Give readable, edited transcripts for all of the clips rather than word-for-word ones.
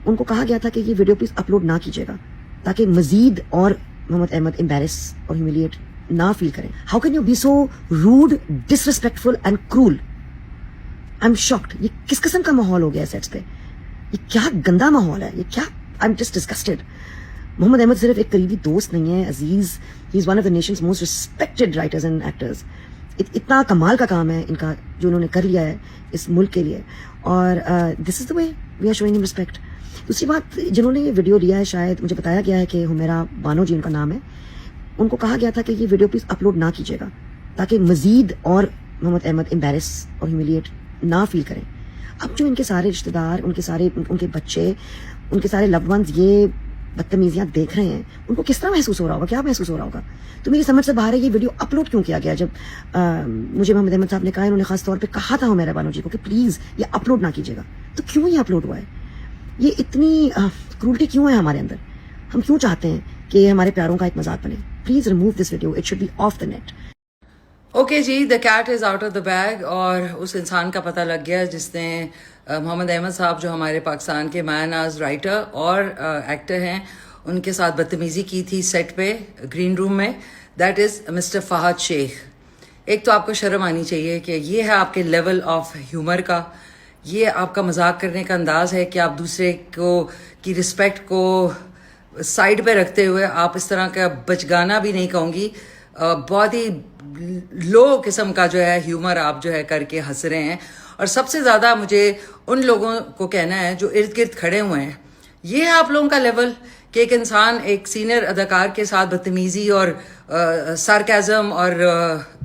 उनको कहा गया था कि ये वीडियो प्लीज अपलोड ना कीजिएगा ताकि मजीद और मोहम्मद अहमद एम्बेरस और ह्यूमिलिएट ना फील करें. How can you be so rude, disrespectful and cruel? I am shocked. ये किस किस्म का माहौल हो गया है सेट्स पे? ये क्या गंदा माहौल है, ये क्या. I am just disgusted. Mohammad Ahmad सिर्फ एक करीबी दोस्त नहीं है, अजीज, he is one of the nation's most respected writers and actors. इतना कमाल का काम है इनका जो उन्होंने कर लिया है इस मुल्क के लिए, और this is the way we are showing him respect. दूसरी बात, जिन्होंने ये वीडियो लिया है, शायद मुझे बताया गया है कि हुमेरा बानो जी उनका नाम है, उनको कहा गया था कि ये वीडियो प्लीज अपलोड ना कीजिएगा ताकि मजीद और मोहम्मद अहमद एम्बेरस और ह्यूमिलिएट ना फील करें. अब जो इनके सारे रिश्तेदार, उनके बच्चे, उनके सारे लव्ड वंस ये बदतमीजियां देख रहे हैं, उनको किस तरह महसूस हो रहा होगा, क्या महसूस हो रहा होगा? तो मेरी समझ से बाहर है ये वीडियो अपलोड क्यों किया गया. जब मुझे मोहम्मद अहमद साहब ने कहा, इन्होंने खास तौर पे कहा था हुमेरा बानो जी को कि प्लीज ये अपलोड ना कीजिएगा, तो क्यों ये अपलोड हुआ है? ये इतनी क्रूरटी क्यों है हमारे अंदर? हम क्यों चाहते हैं कि हमारे प्यारों का एक मजाक बने? Please remove this video, it should be off the net. Okay जी, the cat is out of the bag. और उस इंसान का पता लग गया जिसने मोहम्मद अहमद साहब, जो हमारे पाकिस्तान के मायनाज राइटर और एक्टर हैं, उनके साथ बदतमीजी की थी सेट पे, ग्रीन रूम में. That is mister Fahad Shaikh. एक तो आपको शर्म आनी चाहिए कि ये है आपके लेवल ऑफ ह्यूमर का, ये आपका मजाक करने का अंदाज है कि आप दूसरे को की रिस्पेक्ट को साइड पे रखते हुए आप इस तरह का बचगाना भी नहीं कहूँगी, बहुत ही लो किस्म का जो है ह्यूमर आप जो है करके हंस रहे हैं. और सबसे ज़्यादा मुझे उन लोगों को कहना है जो इर्द गिर्द खड़े हुए हैं, ये है आप लोगों का लेवल कि एक इंसान एक सीनियर अदाकार के साथ बदतमीजी और सार्केज़म और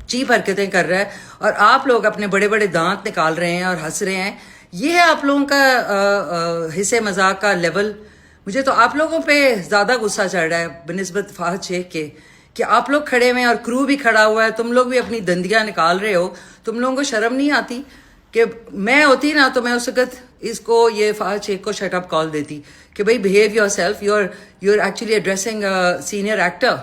चीप हरकतें कर रहा है और आप लोग अपने बड़े बड़े दांत निकाल रहे हैं और हंस रहे हैं. ये है आप लोगों का हिस्से मजाक का लेवल. मुझे तो आप लोगों पे ज़्यादा गुस्सा चढ़ रहा है बनिस्बत फहद शेख के, कि आप लोग खड़े हुए हैं और क्रू भी खड़ा हुआ है, तुम लोग भी अपनी दंदियां निकाल रहे हो. तुम लोगों को शर्म नहीं आती? कि मैं होती ना तो मैं उस वक्त इसको, ये फहद शेख को शट अप कॉल देती कि भाई behave yourself, you are actually addressing senior actor,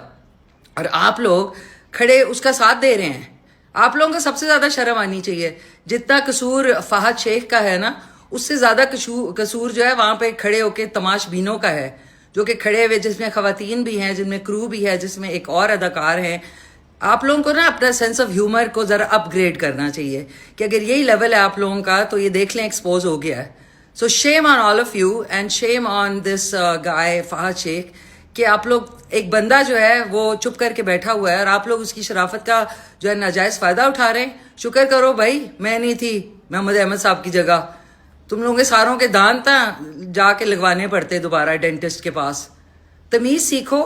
और आप लोग खड़े उसका साथ दे रहे हैं. आप लोगों को सबसे ज़्यादा शर्म आनी चाहिए. जितना कसूर फहद शेख का है ना, उससे ज़्यादा कसूर जो है वहाँ पे खड़े होके तमाशबीनों का है, जो कि खड़े हुए, जिसमें खवातीन भी हैं, जिनमें क्रू भी है, जिसमें एक और अदाकार हैं. आप लोगों को ना अपना सेंस ऑफ ह्यूमर को ज़रा अपग्रेड करना चाहिए कि अगर यही लेवल है आप लोगों का तो ये देख लें एक्सपोज हो गया है. So shame on all of you and shame on this guy Fahad Sheikh कि आप लोग, एक बंदा जो है वो चुप करके बैठा हुआ है और आप लोग उसकी शराफत का जो है नाजायज़ फ़ायदा उठा रहे हैं. शुक्र करो भाई मैं नहीं थी मोहम्मद अहमद साहब की जगह. तुम लोगों के सारों के दांत जाके लगवाने पड़ते दोबारा डेंटिस्ट के पास. तमीज़ सीखो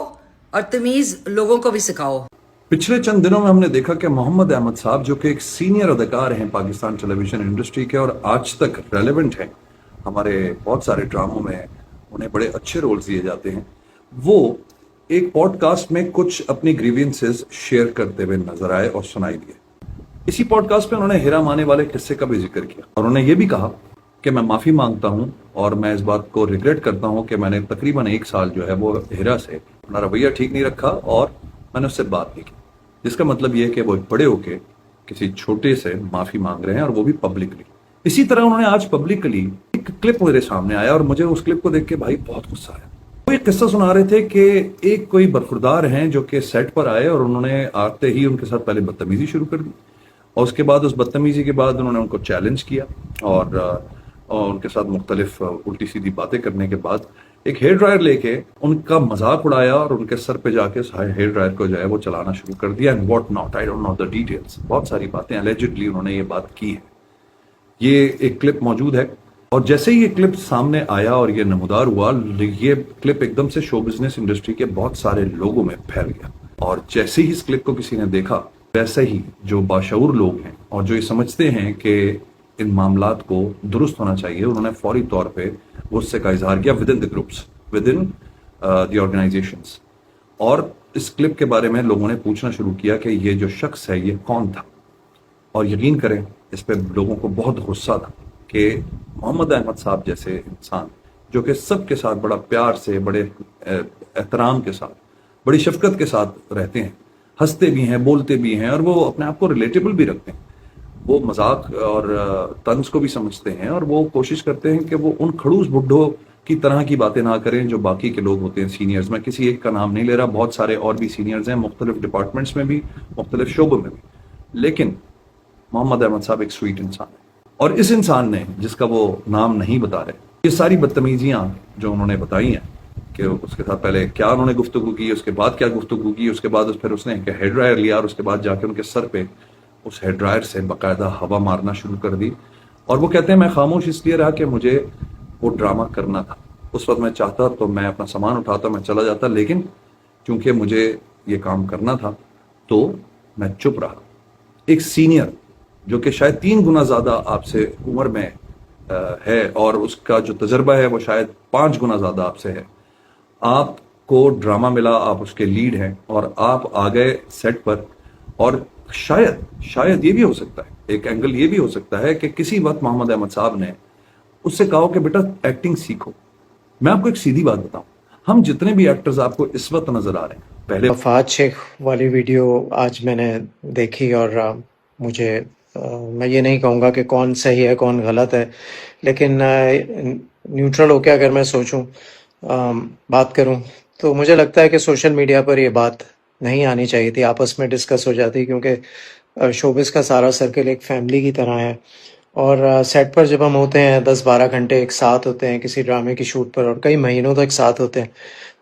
और तमीज़ लोगों को भी सिखाओ. पिछले चंद दिनों में हमने देखा कि मोहम्मद अहमद साहब, जो कि एक सीनियर अदाकार हैं पाकिस्तान टेलीविजन इंडस्ट्री के और आज तक रेलेवेंट हैं, हमारे बहुत सारे ड्रामों में उन्हें बड़े अच्छे रोल्स दिए जाते हैं, वो एक पॉडकास्ट में कुछ अपनी ग्रीवियंसेस शेयर करते हुए नजर आए और सुनाई दिए. इसी पॉडकास्ट में उन्होंने हेरा माने वाले किस्से का भी जिक्र किया और उन्होंने ये भी कहा कि मैं माफी मांगता हूं और मैं इस बात को रिग्रेट करता हूं कि मैंने तकरीबन 1 साल जो है वो हेरा से अपना रवैया ठीक नहीं रखा और मैंने उससे बात नहीं की. जिसका मतलब ये है कि वो बड़े होके किसी छोटे से माफी मांग रहे हैं और वो भी पब्लिकली. इसी तरह उन्होंने आज पब्लिकली एक क्लिप मेरे सामने आया और मुझे उस क्लिप को देख के भाई बहुत गुस्सा आया. वो एक किस्सा सुना रहे थे कि एक कोई बरखुरदार हैं जो कि सेट पर आए और उन्होंने आते ही उनके साथ पहले बदतमीजी शुरू कर दी और उसके बाद उस बदतमीजी के बाद उन्होंने उनको चैलेंज किया और उनके साथ मुख्तलिफ उल्टी सीधी बातें करने के बाद एक हेयर ड्रायर लेके उनका मजाक उड़ाया और उनके सर पे जाके हेयर ड्रायर को जो है वो चलाना शुरू कर दिया. And what not, I don't know the details. बहुत सारी बातें एलिजिडली उन्होंने ये बात की है. ये एक क्लिप मौजूद है और जैसे ही ये क्लिप सामने आया और ये नमूदार हुआ, ये क्लिप एकदम से शो बिजनेस इंडस्ट्री के बहुत सारे लोगों में फैल गया. और जैसे ही इस क्लिप को किसी ने देखा, वैसे ही जो बाशऊर लोग हैं और जो ये समझते हैं कि इन मामलात को दुरुस्त होना चाहिए, उन्होंने फौरी तौर पे गुस्से का इजहार किया with in the groups, with in the organisations. और इस क्लिप के बारे में लोगों ने पूछना शुरू किया कि ये जो शख्स है ये कौन था. और यकीन करें इस पे लोगों को बहुत गुस्सा था कि मोहम्मद अहमद साहब जैसे इंसान जो कि सबके साथ बड़ा प्यार से, बड़े एहतराम के साथ, बड़ी शफकत के साथ रहते हैं, हंसते भी हैं, बोलते भी हैं और वो अपने आप को रिलेटेबल भी रखते हैं. वो मजाक और तंज को भी समझते हैं और वो कोशिश करते हैं कि वो उन खड़ूस बुड्ढों کی طرح کی باتیں نہ کریں جو باقی کے لوگ ہوتے ہیں سینئرز. میں کسی ایک کا نام نہیں لے رہا, بہت سارے اور بھی سینئرز ہیں مختلف ڈپارٹمنٹس میں بھی, مختلف شعبوں میں بھی, لیکن محمد احمد صاحب ایک سویٹ انسان ہے. اور اس انسان نے, جس کا وہ نام نہیں بتا رہے, یہ ساری بدتمیزیاں جو انہوں نے بتائی ہیں کہ اس کے ساتھ پہلے کیا انہوں نے گفتگو کی, اس کے بعد کیا گفتگو کی, اس کے بعد پھر اس نے ہیئر ڈرائر لیا اور اس کے بعد جا کے ان کے سر پہ اس ہیئر ڈرائر سے باقاعدہ ہوا مارنا شروع کر دی. اور وہ کہتے ہیں میں خاموش اس لیے رہا کہ مجھے وہ ڈرامہ کرنا تھا. اس وقت میں چاہتا تو میں اپنا سامان اٹھاتا, میں چلا جاتا, لیکن چونکہ مجھے یہ کام کرنا تھا تو میں چپ رہا. ایک سینئر جو کہ شاید 3 گنا زیادہ آپ سے عمر میں ہے اور اس کا جو تجربہ ہے وہ شاید 5 گنا زیادہ آپ سے ہے, آپ کو ڈرامہ ملا, آپ اس کے لیڈ ہیں اور آپ آ گئے سیٹ پر. اور شاید یہ بھی ہو سکتا ہے, ایک اینگل یہ بھی ہو سکتا ہے کہ کسی وقت محمد احمد صاحب نے اس سے کہا کہ بیٹا ایکٹنگ سیکھو. میں آپ کو ایک سیدھی بات بتاؤں, ہم جتنے بھی ایکٹرز آپ کو اس وقت نظر آ رہے ہیں, پہلے فہد شیخ والی ویڈیو آج میں نے دیکھی اور مجھے میں یہ نہیں کہوں گا کہ کون صحیح ہے کون غلط ہے, لیکن نیوٹرل ہو کے اگر میں سوچوں بات کروں تو مجھے لگتا ہے کہ سوشل میڈیا پر یہ بات نہیں آنی چاہیے تھی, آپس میں ڈسکس ہو جاتی, کیونکہ شوبز کا سارا سرکل ایک فیملی کی طرح ہے. اور سیٹ پر جب ہم ہوتے ہیں 10-12 گھنٹے ایک ساتھ ہوتے ہیں کسی ڈرامے کی شوٹ پر اور کئی مہینوں تک ساتھ ہوتے ہیں,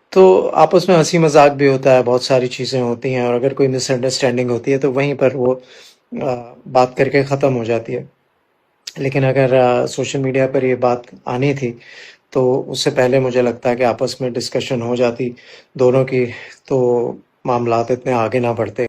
تو آپس میں ہنسی مذاق بھی ہوتا ہے, بہت ساری چیزیں ہوتی ہیں, اور اگر کوئی مس انڈرسٹینڈنگ ہوتی ہے تو وہیں پر وہ بات کر کے ختم ہو جاتی ہے. لیکن اگر سوشل میڈیا پر یہ بات آنی تھی تو اس سے پہلے مجھے لگتا ہے کہ آپس میں ڈسکشن ہو جاتی دونوں کی, تو معاملات اتنے آگے نہ بڑھتے.